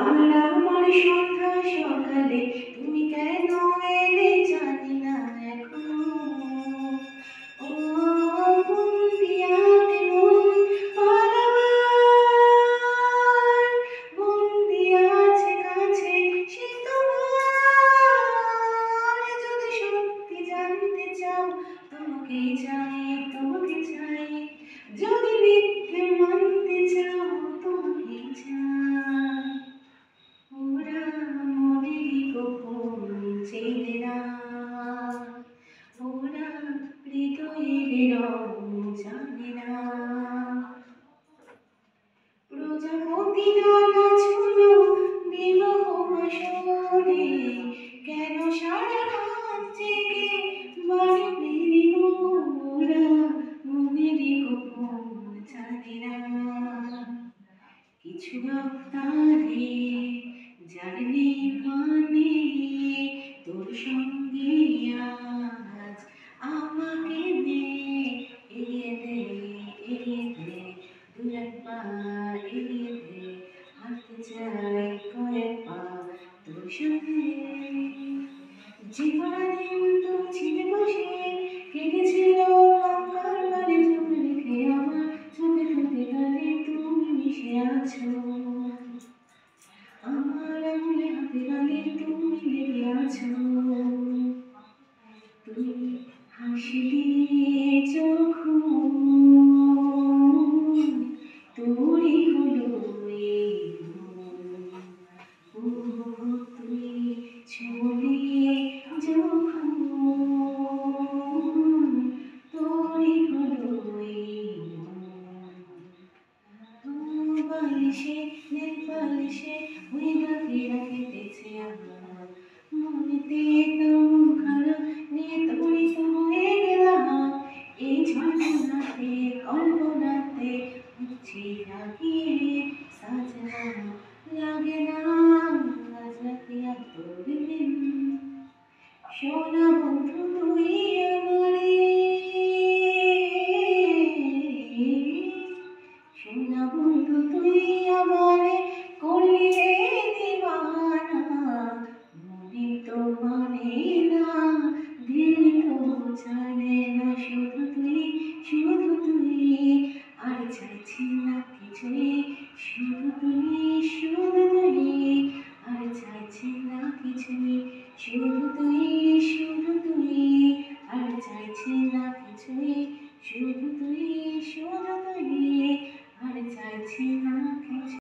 আর আমার সন্ধ্যা সকালে তুমি কেন এলে জানি না এখনো। ও বন্দিয়ানে মন পালাবার, বন্দি আছে কাছে সে তোমার। যদি সত্যি জানতে চাও তোমাকেই চাই, তোমাকে চাই। যদি মিথ্যে মানতে চাও তোমাকেই চাই। ওরা মনেরই গোপন চেনে না, ওরা হৃদয়ের রং জানে না। প্রজাপতি ডানা ঝুলো বিবাহ বাসরে, কেন সারা রাত জেগে বাড়ি ফিরিব। ওরা মনেরই গোপন জানে না। কিছু তারে যার নেই মানে, তোর সঙ্গে আজ আমাকে নে। এগিয়ে দে, এগিয়ে দে, দু এক পা এগিয়ে দে, হাঁটতে চাই কয়েক পা তোর সঙ্গে। যে কদিন তুমি ছিলে পাশে, কেটেছিল লঙ্কার বাড়ি চোখে রেখে আমার চোখে ঠোঁটে গালে তুমি মিশে আছো। আমার আঙুলে হাতে গালে তুমি লেগে আছো। তুমি হাসলে যখন তোরই হলো এই মন। ও তুই ছুঁলে যখন তোরই হলো এই মন। বালিশে নেই বালিশে ওই গাভীরা কেটেছে আমার মনেতে কেমন খারাপ নিয়ে তড়িত হয়ে গেলাম। এই ঝলমলাতে কল্পনাতে হচ্ছে লাগিয়ে সাজনা লাগে না। আজ রাতে আর তোর দিন সোনা বন্ধু তুই আমারে, সোনা বন্ধু তুই আমারে করলি রে দিওয়ানা। মনে তো মানে না, দিল তো জানে না, শুধু তুই, শুধু তুই। আর চাইছি না কিছুই, শুধু তুই, শুধু তুই। আর চাইছি না কিছুই, শুধু তুই, শুধু তুই।